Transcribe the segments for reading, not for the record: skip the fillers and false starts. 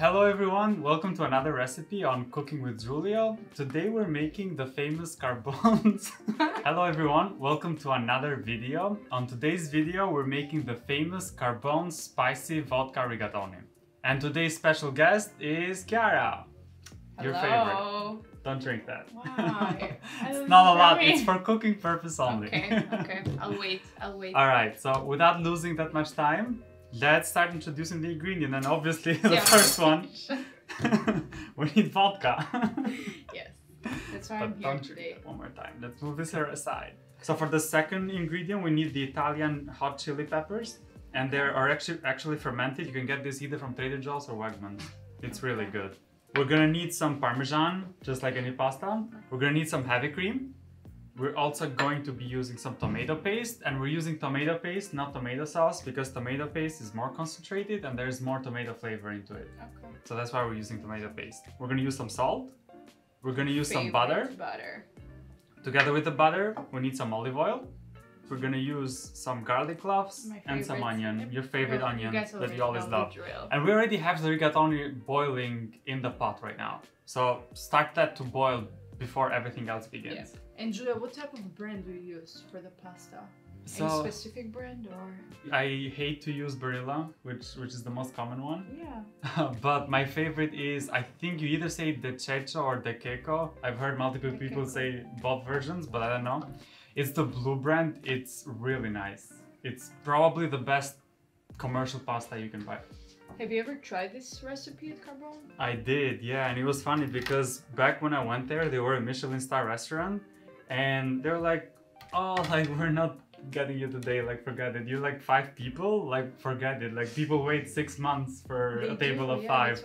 Hello everyone, welcome to another recipe on Cooking with Xhulio. Today we're making the famous carbones. Hello everyone, welcome to another video. On today's video we're making the famous Carbone spicy vodka rigatoni. And today's special guest is Kiara. Your favorite. Don't drink that. Why? It's not a lot, it's for cooking purpose only. Okay, I'll wait. Alright, so without losing that much time, let's start introducing the ingredient, and obviously the first one, we need vodka. Yes, that's why I'm here today. One more time, let's move this here aside. So for the second ingredient, we need the Italian hot chili peppers, and they are actually fermented. You can get this either from Trader Joe's or Wegmans. It's really good. We're gonna need some parmesan, just like any pasta. We're gonna need some heavy cream. We're also going to be using some tomato paste, and we're using tomato paste, not tomato sauce, because tomato paste is more concentrated and there's more tomato flavor into it. Okay. So that's why we're using tomato paste. We're going to use some salt. We're going to use some butter. Together with the butter, we need some olive oil. We're going to use some garlic cloves and some onion, your favorite onion that you always love. And we already have the rigatoni boiling in the pot right now. So start that to boil before everything else begins. Yeah. And Julia, what type of brand do you use for the pasta? Any specific brand or? I hate to use Barilla, which is the most common one. Yeah. But my favorite is, I think you either say De Cecco or De Cecco. I've heard multiple people say both versions, but I don't know. It's the blue brand. It's really nice. It's probably the best commercial pasta you can buy. Have you ever tried this recipe at Carbone? I did, yeah, and it was funny because back when I went there, they were a Michelin star restaurant, and they're like, oh, like, we're not getting you today, like, forget it. You're like 5 people, like, forget it. Like, people wait 6 months for a table of 5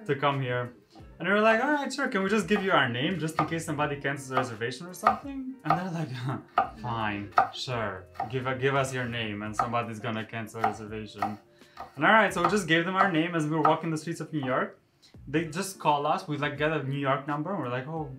to come here. And they were like, all right, sure, can we just give you our name just in case somebody cancels a reservation or something? And they're like, fine, sure, give us your name and somebody's gonna cancel a reservation. And alright, so we just gave them our name as we were walking the streets of New York. They just call us, we like get a New York number, and we're like, oh,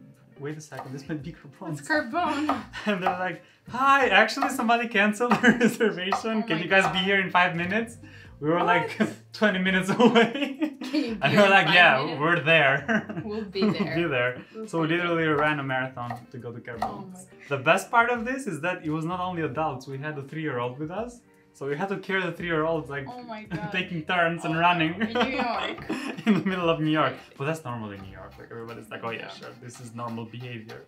wait a second, this might be Carbone. It's Carbone. And they're like, hi, actually somebody canceled their reservation. Can you guys be here in 5 minutes? We were like 20 minutes away. And we're like, yeah, minutes? We're there. We'll be there. We'll be there. So we literally ran a marathon to go to Carbone. The best part of this is that it was not only adults, we had a 3-year-old with us. So we had to carry the 3-year-olds, like, taking turns and running in New York. In the middle of New York. But that's normal in New York. Like, everybody's like, oh yeah, sure, this is normal behavior.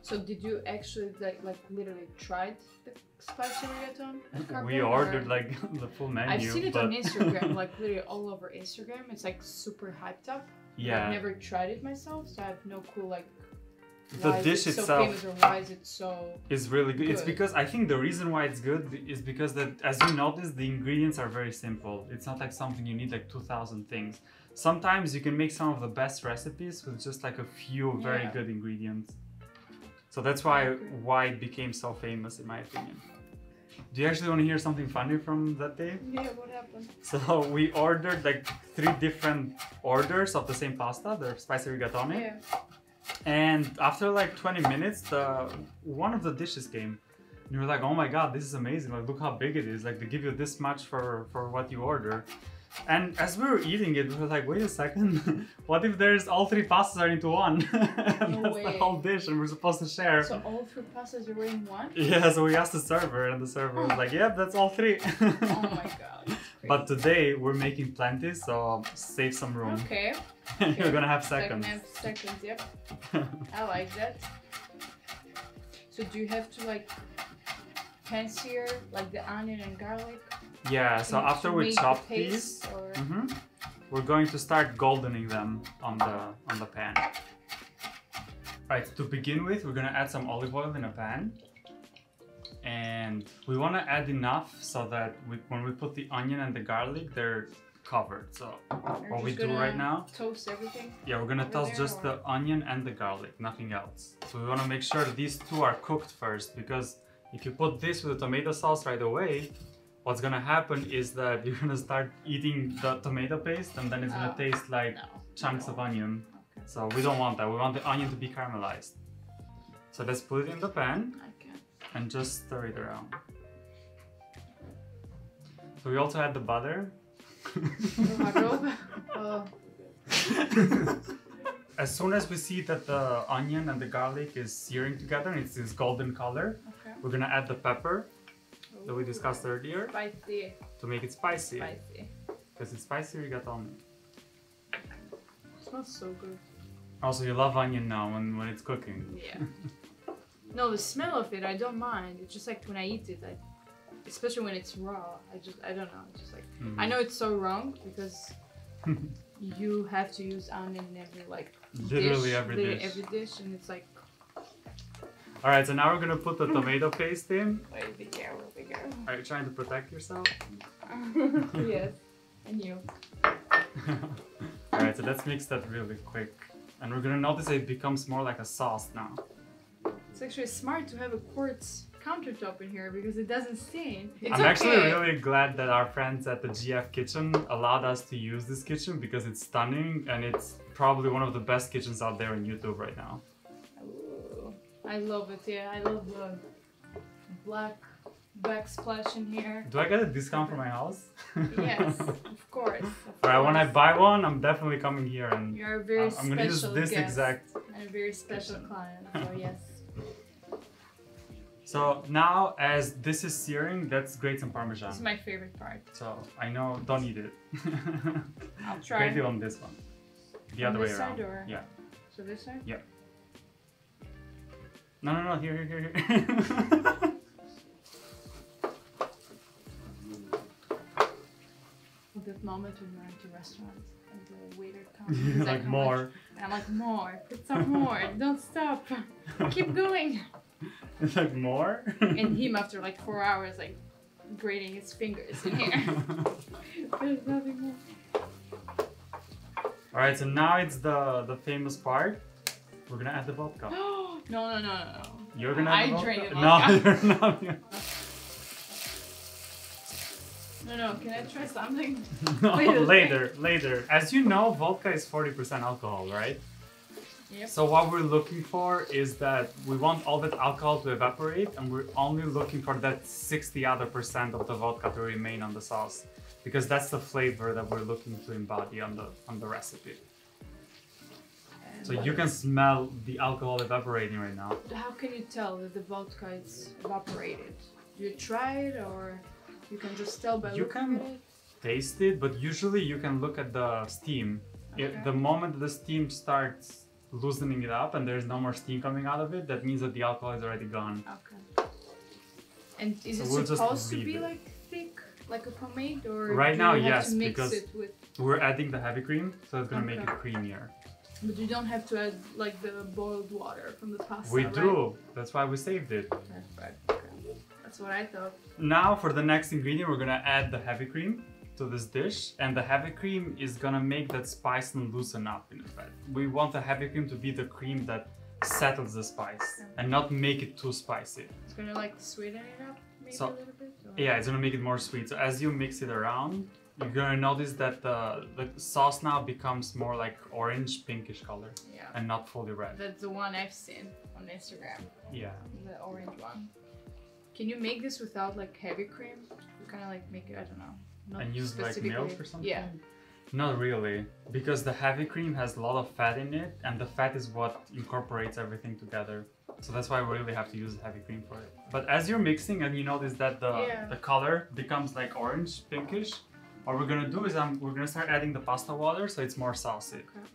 So did you actually like literally tried the spicy rigatoni? We ordered like the full menu. I've seen it on Instagram, like literally all over Instagram. It's like super hyped up. Yeah. I've never tried it myself, so I have no clue like. The dish itself so famous, or why is it so is really good. It's because I think the reason why it's good is because that, as you notice, the ingredients are very simple. It's not like something you need like 2,000 things. Sometimes you can make some of the best recipes with just like a few very good ingredients. So that's why it became so famous, in my opinion. Do you actually want to hear something funny from that day? Yeah, what happened? So we ordered like 3 different orders of the same pasta, the spicy rigatoni. Yeah. And after like 20 minutes, one of the dishes came. And you were like, oh my god, this is amazing. Like, look how big it is. Like, they give you this much for what you order. And as we were eating it, we were like, wait a second. What if there's all 3 pastas are into one? And that's the whole dish and we're supposed to share. So all 3 pastas are in one? Yeah, so we asked the server and the server was like, yep, that's all 3. Oh my god. But today we're making plenty, so save some room. Okay. You're gonna have seconds. Seconds, yep. I like that. So do you have to like pan-sear like the onion and garlic? Yeah, so after we chop these, we're going to start goldening them on the pan. Right, to begin with, we're gonna add some olive oil in a pan. And we want to add enough so that when we put the onion and the garlic, they're covered. So what we do right now, toast everything. Yeah, we're gonna toast just the onion and the garlic, nothing else. So we want to make sure that these 2 are cooked first, because if you put this with the tomato sauce right away, what's gonna happen is that you're gonna start eating the tomato paste, and then it's gonna taste like chunks of onion. Okay. So we don't want that. We want the onion to be caramelized. So let's put it in the pan and just stir it around. So we also add the butter. Oh. As soon as we see that the onion and the garlic is searing together and it's this golden color, Okay. we're gonna add the pepper that we discussed earlier Spicy. to make it spicy. Spicy. Because it's spicy rigatoni. It smells so good. Also, you love onion now when it's cooking. Yeah. No, the smell of it, I don't mind. It's just like when I eat it, especially when it's raw, I don't know. It's just like, I know it's so wrong because you have to use onion in every like Literally dish, every dish. and it's like. All right, so now we're gonna put the tomato paste in. Wait, be careful, be careful. Are you trying to protect yourself? Yes, and you. All right, so let's mix that really quick, and we're gonna notice it becomes more like a sauce now. It's actually smart to have a quartz countertop in here because it doesn't stain. It's I'm okay. actually really glad that our friends at the GF kitchen allowed us to use this kitchen because it's stunning and it's probably one of the best kitchens out there on YouTube right now. Ooh, I love it, yeah. I love the black backsplash in here. Do I get a discount for my house? Yes, of course. Alright, when I buy one, I'm definitely coming here and You're a very I'm gonna use special this guest exact. and a very special client, so yes. So now, as this is searing, let's grate some parmesan. This is my favorite part. So I know, don't eat it. I'll try. Grate it on this one. The On other way this around. side or? Yeah. So this side? Yeah. No, here. That moment when you're at a restaurant and the waiter comes and he's like "How more. much?" And I'm like, more, put some more, don't stop, keep going. It's like more? And him after like 4 hours like grating his fingers in here. There's nothing more. Alright, so now it's the famous part. We're gonna add the vodka. No. You're gonna add the I vodka? drink the No, vodka. you're not. No, can I try something? No, Wait a later. As you know, vodka is 40% alcohol, right? Yep. So what we're looking for is that we want all that alcohol to evaporate and we're only looking for that 60% of the vodka to remain on the sauce. Because that's the flavor that we're looking to embody on the recipe. And So you can smell the alcohol evaporating right now. how can you tell that the vodka is evaporated? Do you try it or you can just tell by You looking can at it? taste it, but usually you can look at the steam. Okay. The moment the steam starts loosening it up and there's no more steam coming out of it, that means that the alcohol is already gone. Okay. And is So it we'll just supposed to leave be it. like thick, like a pomade, or Right do now, you have yes, to mix because it with? we're adding the heavy cream, so it's gonna make it Okay. creamier. But you don't have to add like the boiled water from the pasta. We right? do. That's why we saved it. Perfect. Okay. That's what I thought. Now for the next ingredient, we're gonna add the heavy cream to this dish, and the heavy cream is gonna make that spice and loosen up in effect. We want the heavy cream to be the cream that settles the spice and not make it too spicy. It's gonna like sweeten it up maybe So- a little bit. Or? Yeah, it's gonna make it more sweet. So as you mix it around, you're gonna notice that the sauce now becomes more like orange, pinkish color Yeah. and not fully red. That's the one I've seen on Instagram. Yeah. The orange one. Can you make this without like heavy cream? You kind of like make it, I don't know. Not And use like specifically- milk or something? Yeah. Not really, because the heavy cream has a lot of fat in it, and the fat is what incorporates everything together. So that's why we really have to use heavy cream for it. But as you're mixing and you notice that the color becomes like orange, pinkish, what we're gonna do is we're gonna start adding the pasta water so it's more saucy. Okay.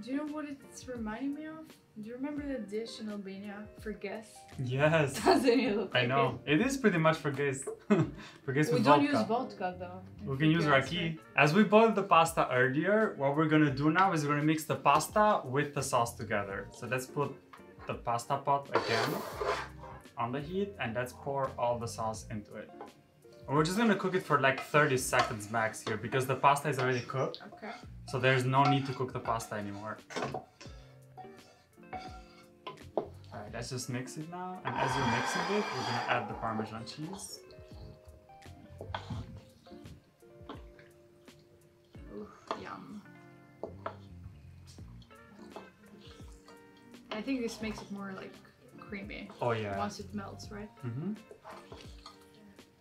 Do you know what it's reminding me of? Do you remember the dish in Albania for guests? Yes, Doesn't it look I like know. It is pretty much for guests. For guests We with don't vodka. use vodka though. We can use raki. As we boiled the pasta earlier, what we're gonna do now is we're gonna mix the pasta with the sauce together. So let's put the pasta pot again on the heat and let's pour all the sauce into it. And we're just gonna cook it for like 30 seconds max here because the pasta is already cooked. Okay. So there's no need to cook the pasta anymore. Alright, let's just mix it now. And as you're mixing it, we're gonna add the Parmesan cheese. Oof, yum. I think this makes it more like creamy Oh yeah. once it melts, right? Mm-hmm.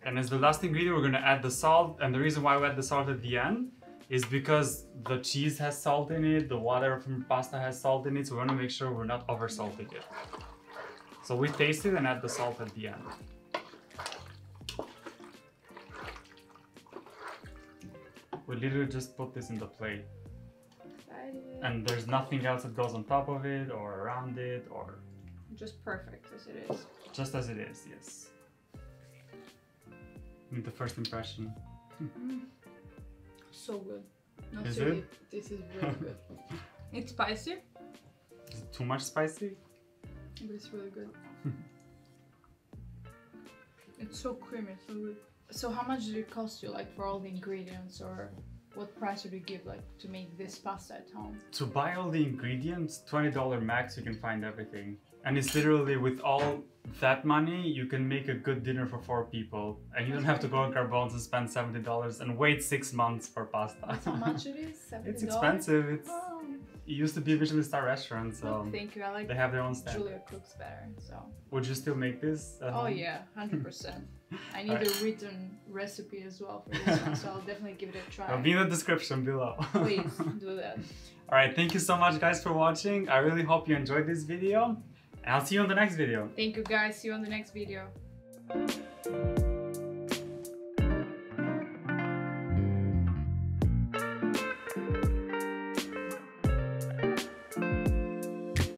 And as the last ingredient, we're gonna add the salt. And the reason why we add the salt at the end is because the cheese has salt in it, the water from pasta has salt in it, so we want to make sure we're not over salting it. So we taste it and add the salt at the end. We literally just put this in the plate. And there's nothing else that goes on top of it or around it or... Just perfect as it is. Just as it is, yes. Need the first impression. So good. Not Is really. it? This is really good. It's spicy. Is it too much spicy? But it's really good. It's so creamy, so good. So how much did it cost you, like, for all the ingredients, or what price would you give, like, to make this pasta at home? To buy all the ingredients, $20 max, you can find everything. And it's literally, with all that money, you can make a good dinner for 4 people. And you don't have to go to Carbone's and spend $70 and wait 6 months for pasta. That's how much it is? $70? It's expensive. It used to be a Michelin-star restaurant, so no, thank you. I like they have their own stand. Xhulio cooks better, so. Would you still make this at Oh home? yeah, 100%. I need a written recipe as well for this one, so I'll definitely give it a try. It'll be in the description below. Please do that. Alright, thank you so much guys for watching. I really hope you enjoyed this video. And I'll see you on the next video. Thank you guys. See you on the next video.